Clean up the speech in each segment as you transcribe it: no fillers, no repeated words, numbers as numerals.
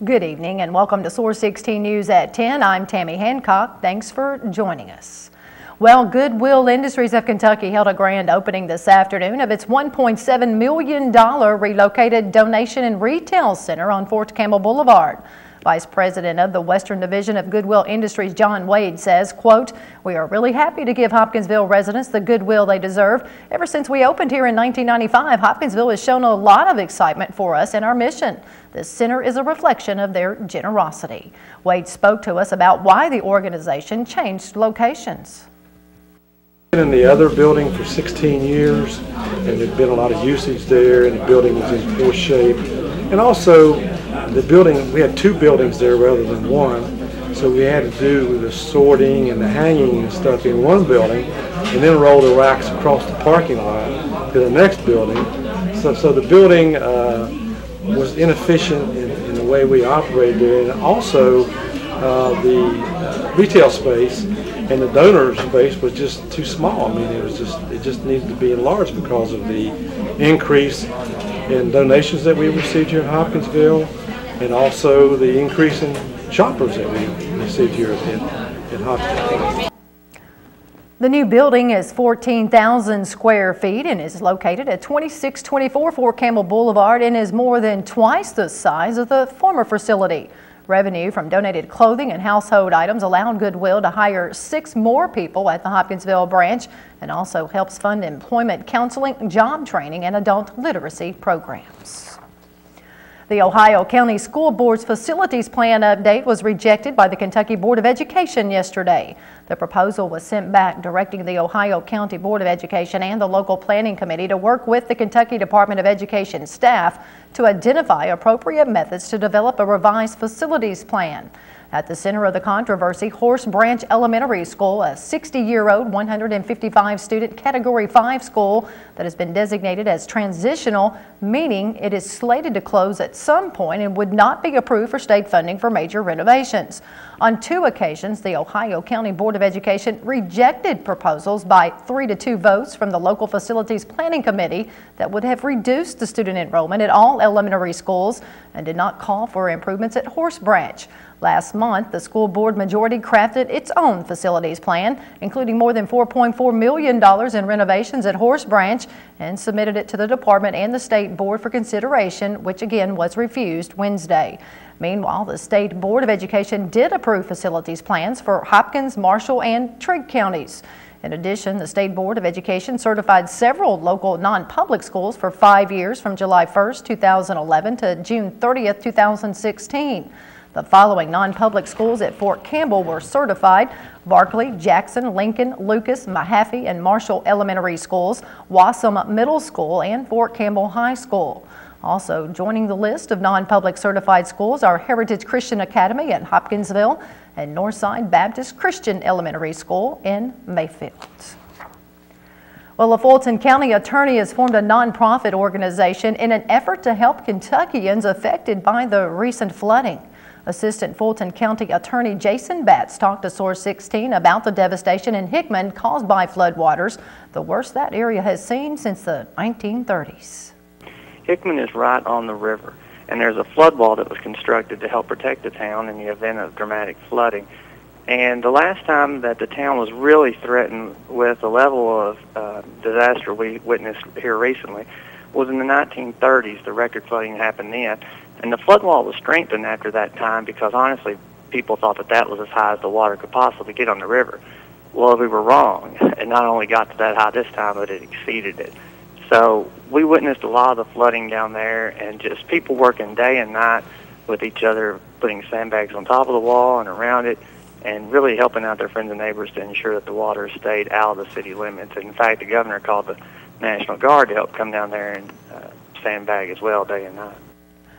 Good evening and welcome to Source 16 News at 10. I'm Tammy Hancock. Thanks for joining us. Well, Goodwill Industries of Kentucky held a grand opening this afternoon of its $1.7 million relocated donation and retail center on Fort Campbell Boulevard. Vice President of the Western Division of Goodwill Industries, John Wade, says, quote, "We are really happy to give Hopkinsville residents the goodwill they deserve. Ever since we opened here in 1995, Hopkinsville has shown a lot of excitement for us and our mission. This center is a reflection of their generosity." Wade spoke to us about why the organization changed locations. In the other building for 16 years, and there's been a lot of usage there, and the building was in poor shape. And also, the building, we had two buildings there rather than one, so we had to do the sorting and the hanging and stuff in one building, and then roll the racks across the parking lot to the next building. So the building was inefficient in the way we operated it, and also the retail space and the donor space was just too small. I mean, it just needed to be enlarged because of the increase in donations that we received here in Hopkinsville, and also the increase in shoppers that we received here in Hopkinsville. The new building is 14,000 square feet and is located at 2624 Fort Campbell Boulevard and is more than twice the size of the former facility. Revenue from donated clothing and household items allowed Goodwill to hire 6 more people at the Hopkinsville branch and also helps fund employment counseling, job training, and adult literacy programs. The Ohio County School Board's facilities plan update was rejected by the Kentucky Board of Education yesterday. The proposal was sent back directing the Ohio County Board of Education and the local planning committee to work with the Kentucky Department of Education staff to identify appropriate methods to develop a revised facilities plan. At the center of the controversy, Horse Branch Elementary School, a 60-year-old 155-student Category 5 school that has been designated as transitional, meaning it is slated to close at some point and would not be approved for state funding for major renovations. On 2 occasions, the Ohio County Board of Education rejected proposals by 3-2 votes from the local facilities planning committee that would have reduced the student enrollment at all elementary schools and did not call for improvements at Horse Branch. Last month, the school board majority crafted its own facilities plan, including more than $4.4 million in renovations at Horse Branch, and submitted it to the department and the state board for consideration, which again was refused Wednesday. Meanwhile, the State Board of Education did approve facilities plans for Hopkins, Marshall, and Trigg counties. In addition, the State Board of Education certified several local non-public schools for 5 years from July 1st, 2011 to June 30th, 2016. The following non-public schools at Fort Campbell were certified: Barkley, Jackson, Lincoln, Lucas, Mahaffey, and Marshall Elementary Schools, Wassum Middle School, and Fort Campbell High School. Also joining the list of non-public certified schools are Heritage Christian Academy at Hopkinsville and Northside Baptist Christian Elementary School in Mayfield. Well, a Fulton County attorney has formed a nonprofit organization in an effort to help Kentuckians affected by the recent flooding. Assistant Fulton County Attorney Jason Batts talked to Source 16 about the devastation in Hickman caused by floodwaters, the worst that area has seen since the 1930s. Hickman is right on the river, and there's a flood wall that was constructed to help protect the town in the event of dramatic flooding. And the last time that the town was really threatened with the level of disaster we witnessed here recently was in the 1930s. The record flooding happened then. And the flood wall was strengthened after that time because, honestly, people thought that that was as high as the water could possibly get on the river. Well, we were wrong. It not only got to that high this time, but it exceeded it. So we witnessed a lot of the flooding down there, and just people working day and night with each other, putting sandbags on top of the wall and around it, and really helping out their friends and neighbors to ensure that the water stayed out of the city limits. And in fact, the governor called the National Guard to help come down there and sandbag as well day and night.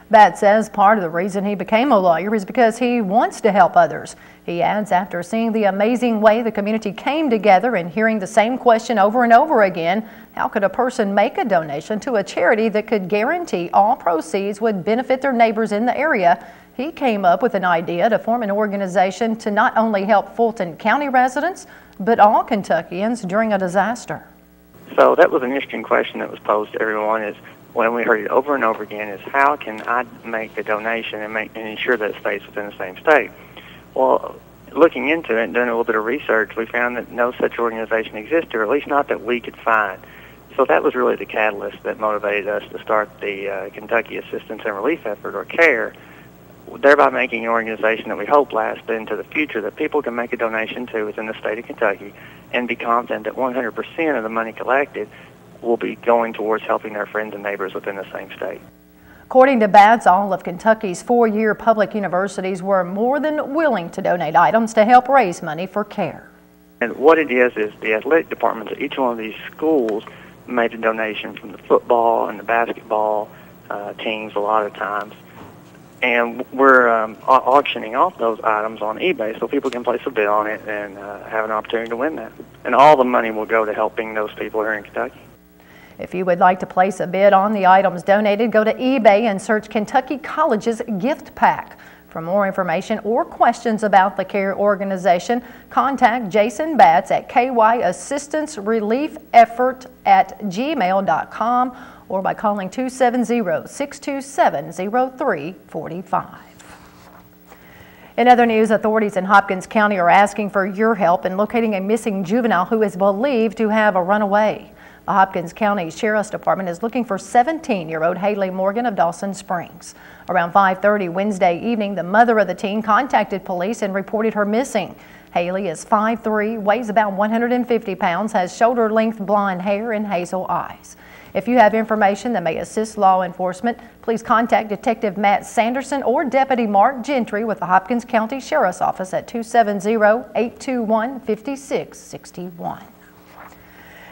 Bat says part of the reason he became a lawyer is because he wants to help others. He adds, after seeing the amazing way the community came together and hearing the same question over and over again, how could a person make a donation to a charity that could guarantee all proceeds would benefit their neighbors in the area? He came up with an idea to form an organization to not only help Fulton County residents, but all Kentuckians during a disaster. So that was an interesting question that was posed to everyone: is when we heard it over and over again, is how can I make a donation and ensure that it stays within the same state? Well, looking into it and doing a little bit of research, we found that no such organization existed, or at least not that we could find. So that was really the catalyst that motivated us to start the Kentucky Assistance and Relief Effort, or CARE, thereby making an organization that we hope lasts into the future, that people can make a donation to within the state of Kentucky and be confident that 100% of the money collected will be going towards helping their friends and neighbors within the same state. According to BATS, all of Kentucky's four-year public universities were more than willing to donate items to help raise money for CARE. And what it is the athletic departments at each one of these schools made a donation from the football and the basketball teams a lot of times. And we're auctioning off those items on eBay so people can place a bid on it and have an opportunity to win that. And all the money will go to helping those people here in Kentucky. If you would like to place a bid on the items donated, go to eBay and search Kentucky College's gift pack. For more information or questions about the CARE organization, contact Jason Batts at kyassistancereliefeffort@gmail.com or by calling 270-627-0345. In other news, authorities in Hopkins County are asking for your help in locating a missing juvenile who is believed to have run away. The Hopkins County Sheriff's Department is looking for 17-year-old Haley Morgan of Dawson Springs. Around 5:30 Wednesday evening, the mother of the teen contacted police and reported her missing. Haley is 5'3", weighs about 150 pounds, has shoulder-length blonde hair and hazel eyes. If you have information that may assist law enforcement, please contact Detective Matt Sanderson or Deputy Mark Gentry with the Hopkins County Sheriff's Office at 270-821-5661.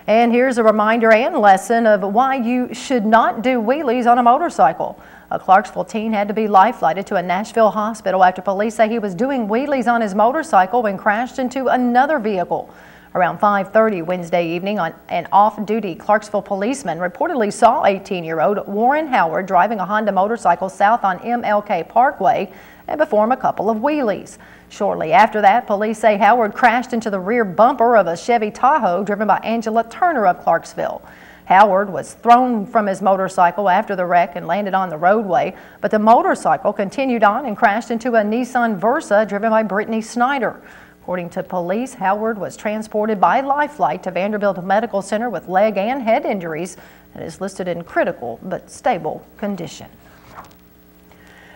And here's a reminder and lesson of why you should not do wheelies on a motorcycle. A Clarksville teen had to be life-flighted to a Nashville hospital after police say he was doing wheelies on his motorcycle when crashed into another vehicle. Around 5:30 Wednesday evening, an off-duty Clarksville policeman reportedly saw 18-year-old Warren Howard driving a Honda motorcycle south on MLK Parkway and perform a couple of wheelies. Shortly after that, police say Howard crashed into the rear bumper of a Chevy Tahoe driven by Angela Turner of Clarksville. Howard was thrown from his motorcycle after the wreck and landed on the roadway, but the motorcycle continued on and crashed into a Nissan Versa driven by Brittany Snyder. According to police, Howard was transported by life flight to Vanderbilt Medical Center with leg and head injuries and is listed in critical but stable condition.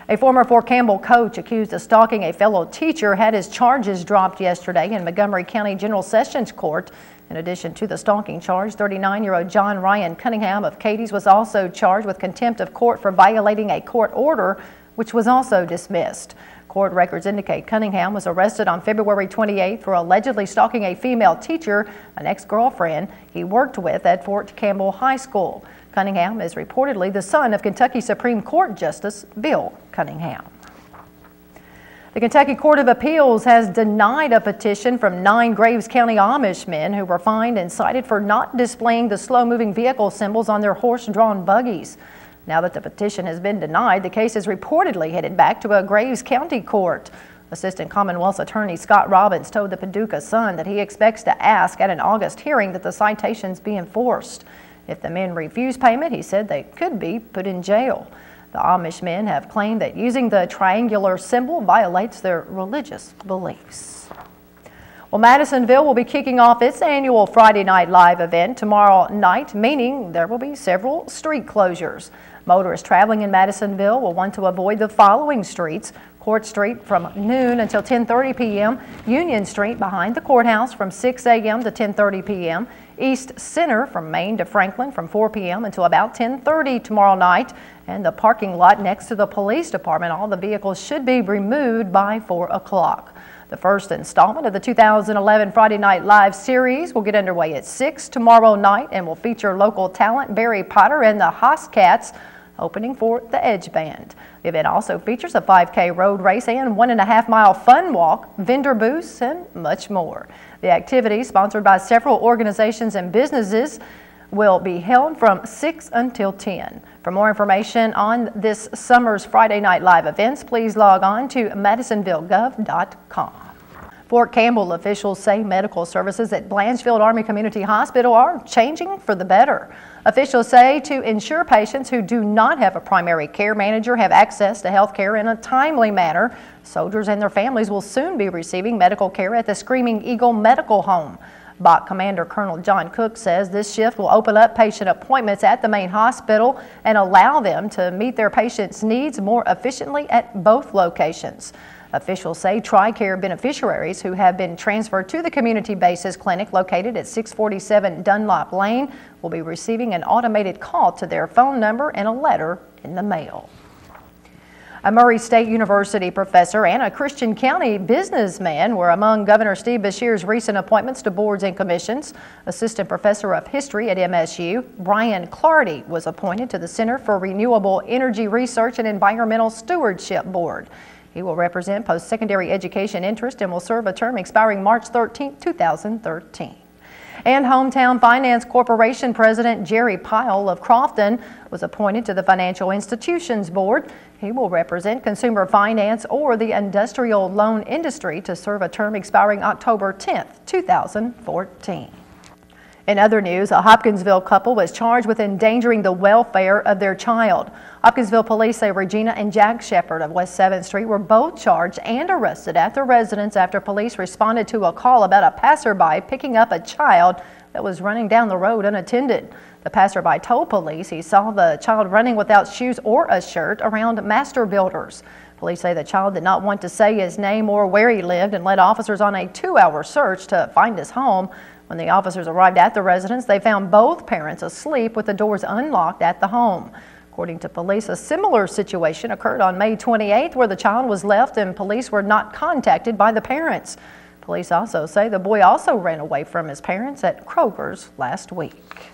A former Fort Campbell coach accused of stalking a fellow teacher had his charges dropped yesterday in Montgomery County General Sessions Court. In addition to the stalking charge, 39-year-old John Ryan Cunningham of Cadiz was also charged with contempt of court for violating a court order, which was also dismissed. Court records indicate Cunningham was arrested on February 28th for allegedly stalking a female teacher, an ex-girlfriend he worked with at Fort Campbell High School. Cunningham is reportedly the son of Kentucky Supreme Court Justice Bill Cunningham. The Kentucky Court of Appeals has denied a petition from 9 Graves County Amish men who were fined and cited for not displaying the slow-moving vehicle symbols on their horse-drawn buggies. Now that the petition has been denied, the case is reportedly headed back to a Graves County court. Assistant Commonwealth's Attorney Scott Robbins told the Paducah Sun that he expects to ask at an August hearing that the citations be enforced. If the men refuse payment, he said they could be put in jail. The Amish men have claimed that using the triangular symbol violates their religious beliefs. Well, Madisonville will be kicking off its annual Friday Night Live event tomorrow night, meaning there will be several street closures. Motorists traveling in Madisonville will want to avoid the following streets: Court Street from noon until 10:30 p.m., Union Street behind the courthouse from 6 a.m. to 10:30 p.m., East Center from Main to Franklin from 4 p.m. until about 10:30 tomorrow night, and the parking lot next to the police department. All the vehicles should be removed by 4 o'clock. The first installment of the 2011 Friday Night Live series will get underway at 6 tomorrow night and will feature local talent Barry Potter and the Haas Cats opening for the Edge Band. The event also features a 5K road race and 1.5-mile fun walk, vendor booths, and much more. The activity, sponsored by several organizations and businesses, will be held from 6 until 10. For more information on this summer's Friday Night Live events, please log on to MadisonvilleGov.com. Fort Campbell officials say medical services at Blanchfield Army Community Hospital are changing for the better. Officials say to ensure patients who do not have a primary care manager have access to health care in a timely manner, soldiers and their families will soon be receiving medical care at the Screaming Eagle Medical Home. BOC Commander Colonel John Cook says this shift will open up patient appointments at the main hospital and allow them to meet their patients' needs more efficiently at both locations. Officials say TRICARE beneficiaries who have been transferred to the community basis clinic located at 647 Dunlop Lane will be receiving an automated call to their phone number and a letter in the mail. A Murray State University professor and a Christian County businessman were among Governor Steve Beshear's recent appointments to boards and commissions. Assistant Professor of History at MSU, Brian Clardy, was appointed to the Center for Renewable Energy Research and Environmental Stewardship Board. He will represent post-secondary education interest and will serve a term expiring March 13, 2013. And Hometown Finance Corporation President Jerry Pyle of Crofton was appointed to the Financial Institutions Board. He will represent consumer finance or the industrial loan industry to serve a term expiring October 10, 2014. In other news, a Hopkinsville couple was charged with endangering the welfare of their child. Hopkinsville police say Regina and Jack Shepard of West 7th Street were both charged and arrested at their residence after police responded to a call about a passerby picking up a child that was running down the road unattended. The passerby told police he saw the child running without shoes or a shirt around Master Builders. Police say the child did not want to say his name or where he lived and led officers on a 2-hour search to find his home. When the officers arrived at the residence, they found both parents asleep with the doors unlocked at the home. According to police, a similar situation occurred on May 28th where the child was left and police were not contacted by the parents. Police also say the boy also ran away from his parents at Kroger's last week.